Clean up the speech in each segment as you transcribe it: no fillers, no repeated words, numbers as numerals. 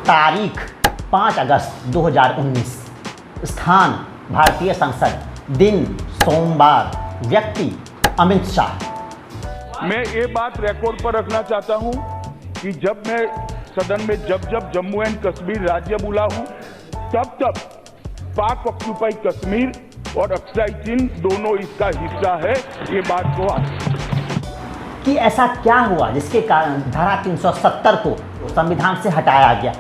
तारीख 5 अगस्त 2019, स्थान भारतीय संसद, दिन सोमवार, व्यक्ति अमित शाह। मैं ये बात रिकॉर्ड पर रखना चाहता हूं कि जब मैं सदन में जब जम्मू एंड कश्मीर राज्य बोला हूं तब पाक ऑक्यूपाइड कश्मीर और अक्साई चीन दोनों इसका हिस्सा है। ये बात को कि ऐसा क्या हुआ जिसके कारण धारा 370 को संविधान से हटाया गया।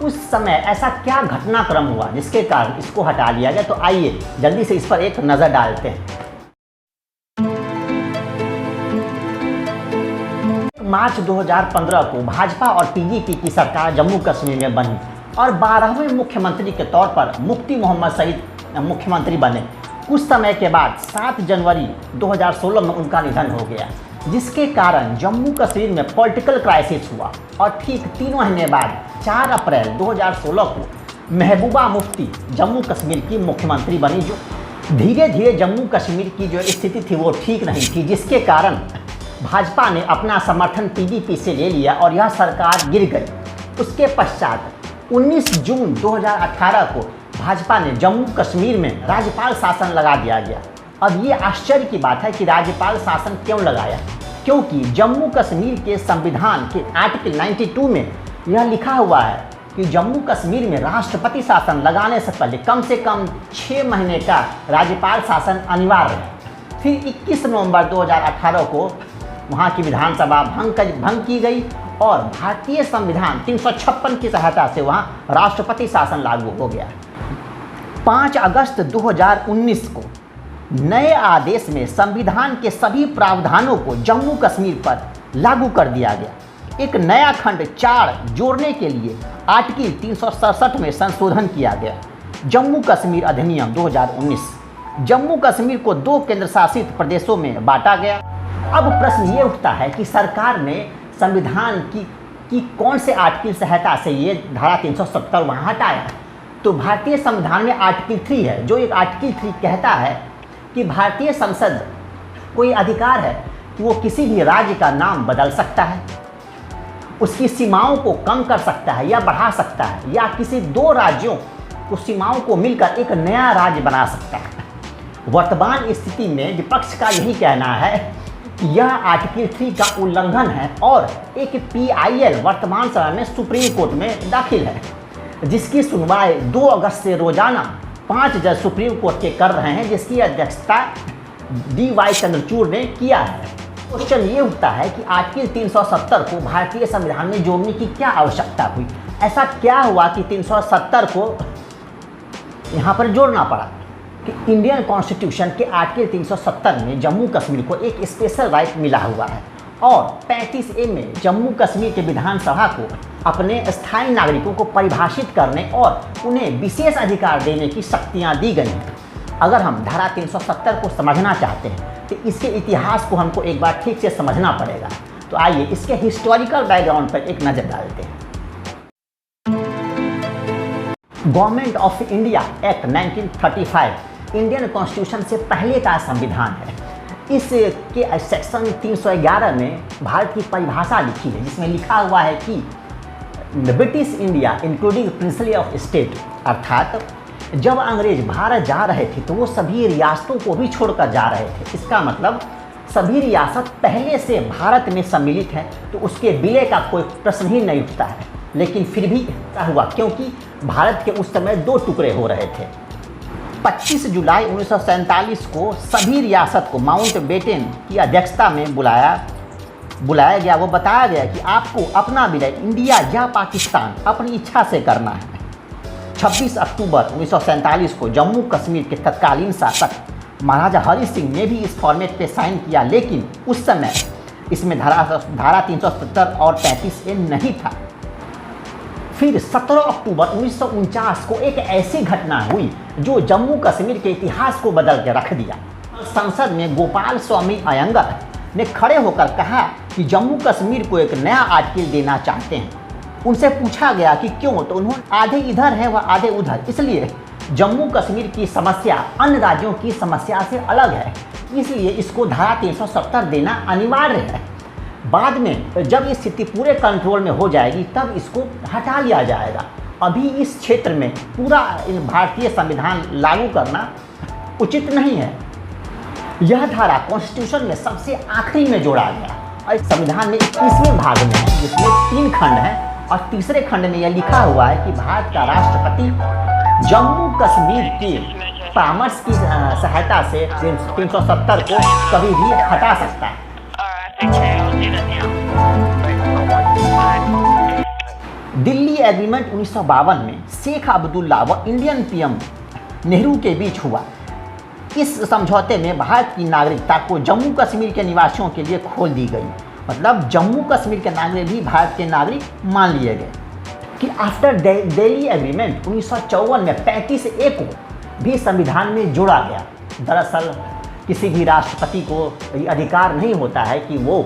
उस समय ऐसा क्या घटनाक्रम हुआ जिसके कारण इसको हटा लिया गया। तो आइए जल्दी से इस पर एक नज़र डालते हैं। मार्च 2015 को भाजपा और पीडीपी की सरकार जम्मू कश्मीर में बनी और 12वें मुख्यमंत्री के तौर पर मुफ्ती मोहम्मद सईद मुख्यमंत्री बने। कुछ समय के बाद 7 जनवरी 2016 में उनका निधन हो गया, जिसके कारण जम्मू कश्मीर में पॉलिटिकल क्राइसिस हुआ। और ठीक 3 महीने बाद 4 अप्रैल 2016 को महबूबा मुफ्ती जम्मू कश्मीर की मुख्यमंत्री बनी। जो धीरे धीरे जम्मू कश्मीर की जो स्थिति थी वो ठीक नहीं थी, जिसके कारण भाजपा ने अपना समर्थन पीडीपी से ले लिया और यह सरकार गिर गई। उसके पश्चात 19 जून 2018 को भाजपा ने जम्मू कश्मीर में राज्यपाल शासन लगा दिया गया। अब ये आश्चर्य की बात है कि राज्यपाल शासन क्यों लगाया, क्योंकि जम्मू कश्मीर के संविधान के आर्टिकल 92 में यह लिखा हुआ है कि जम्मू कश्मीर में राष्ट्रपति शासन लगाने से पहले कम से कम 6 महीने का राज्यपाल शासन अनिवार्य है। फिर 21 नवंबर 2018 को वहाँ की विधानसभा भंग की गई और भारतीय संविधान 356 की सहायता से वहाँ राष्ट्रपति शासन लागू हो गया। 5 अगस्त 2019 को नए आदेश में संविधान के सभी प्रावधानों को जम्मू कश्मीर पर लागू कर दिया गया। एक नया खंड 4 जोड़ने के लिए आर्टिकल 367 में संशोधन किया गया। जम्मू कश्मीर अधिनियम 2019 जम्मू कश्मीर को 2 केंद्र शासित प्रदेशों में बांटा गया। अब प्रश्न ये उठता है कि सरकार ने संविधान की कौन से आर्टिकल सहायता से ये धारा 370 वहाँ हटाया। तो भारतीय संविधान में आर्टिकल 3 है, जो एक आर्टिकल 3 कहता है कि भारतीय संसद कोई अधिकार है कि वो किसी भी राज्य का नाम बदल सकता है, उसकी सीमाओं को कम कर सकता है या बढ़ा सकता है, या किसी 2 राज्यों को सीमाओं को मिलकर एक नया राज्य बना सकता है। वर्तमान स्थिति में विपक्ष का यही कहना है कि यह आर्टिकल 3 का उल्लंघन है और एक PIL वर्तमान समय में सुप्रीम कोर्ट में दाखिल है, जिसकी सुनवाई 2 अगस्त से रोजाना 5 जज सुप्रीम कोर्ट के कर रहे हैं, जिसकी अध्यक्षता DY चंद्रचूड़ ने किया है। क्वेश्चन ये उठता है कि आर्टिकल 370 को भारतीय संविधान में जोड़ने की क्या आवश्यकता हुई। ऐसा क्या हुआ कि 370 को यहाँ पर जोड़ना पड़ा कि इंडियन कॉन्स्टिट्यूशन के आर्टिकल 370 में जम्मू कश्मीर को एक स्पेशल राइट मिला हुआ है और 35A में जम्मू कश्मीर के विधानसभा को अपने स्थायी नागरिकों को परिभाषित करने और उन्हें विशेष अधिकार देने की शक्तियाँ दी गई हैं। अगर हम धारा 370 को समझना चाहते हैं तो इसके इतिहास को हमको एक बार ठीक से समझना पड़ेगा। तो आइए इसके हिस्टोरिकल बैकग्राउंड पर एक नज़र डालते हैं। Government of India act 1935 Indian constitution से पहले का संविधान है। इसके सेक्शन 311 में भारत की परिभाषा लिखी है, जिसमें लिखा हुआ है कि British India including princely of state, अर्थात जब अंग्रेज भारत जा रहे थे तो वो सभी रियासतों को भी छोड़कर जा रहे थे। इसका मतलब सभी रियासत पहले से भारत में सम्मिलित है, तो उसके विलय का कोई प्रश्न ही नहीं उठता है। लेकिन फिर भी क्या हुआ, क्योंकि भारत के उस समय 2 टुकड़े हो रहे थे। 25 जुलाई 1947 को सभी रियासत को माउंट बेटन की अध्यक्षता में बुलाया गया। वो बताया गया कि आपको अपना विलय इंडिया या पाकिस्तान अपनी इच्छा से करना है। 26 अक्टूबर 1947 को जम्मू कश्मीर के तत्कालीन शासक महाराजा हरि सिंह ने भी इस फॉर्मेट पे साइन किया, लेकिन उस समय इसमें धारा 370 और 35A नहीं था। फिर 17 अक्टूबर 1949 को एक ऐसी घटना हुई जो जम्मू कश्मीर के इतिहास को बदल के रख दिया। संसद में गोपाल स्वामी अयंगर ने खड़े होकर कहा कि जम्मू कश्मीर को एक नया आर्टिकल देना चाहते हैं। उनसे पूछा गया कि क्यों, तो उन्होंने आधे इधर है व आधे उधर, इसलिए जम्मू कश्मीर की समस्या अन्य राज्यों की समस्या से अलग है, इसलिए इसको धारा 370 देना अनिवार्य है। बाद में जब ये स्थिति पूरे कंट्रोल में हो जाएगी तब इसको हटा लिया जाएगा। अभी इस क्षेत्र में पूरा भारतीय संविधान लागू करना उचित नहीं है। यह धारा कॉन्स्टिट्यूशन में सबसे आखिरी में जोड़ा गया और संविधान में 21वें भाग में है, जिसमें 3 खंड हैं और तीसरे खंड में यह लिखा हुआ है कि भारत का राष्ट्रपति जम्मू कश्मीर के परामर्श की सहायता से 370 को कभी भी हटा सकता है। दिल्ली एग्रीमेंट 1952 में शेख अब्दुल्ला व इंडियन पीएम नेहरू के बीच हुआ। इस समझौते में भारत की नागरिकता को जम्मू कश्मीर के निवासियों के लिए खोल दी गई। मतलब जम्मू कश्मीर के नागरिक भी भारत के नागरिक मान लिए गए। कि आफ्टर दिल्ली एग्रीमेंट 1954 में 35A को भी संविधान में जोड़ा गया। दरअसल किसी भी राष्ट्रपति को अधिकार नहीं होता है कि वो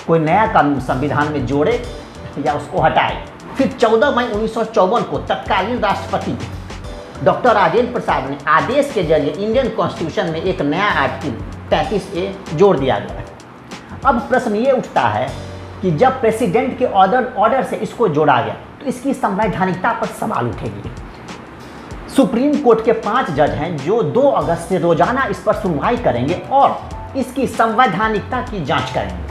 कोई नया कानून संविधान में जोड़े या उसको हटाए। फिर 14 मई 1954 को तत्कालीन राष्ट्रपति डॉक्टर राजेंद्र प्रसाद ने आदेश के जरिए इंडियन कॉन्स्टिट्यूशन में एक नया आर्टिकल 35A जोड़ दिया गया। अब प्रश्न ये उठता है कि जब प्रेसिडेंट के ऑर्डर से इसको जोड़ा गया तो इसकी संवैधानिकता पर सवाल उठेगी। सुप्रीम कोर्ट के 5 जज हैं जो 2 अगस्त से रोजाना इस पर सुनवाई करेंगे और इसकी संवैधानिकता की जांच करेंगे।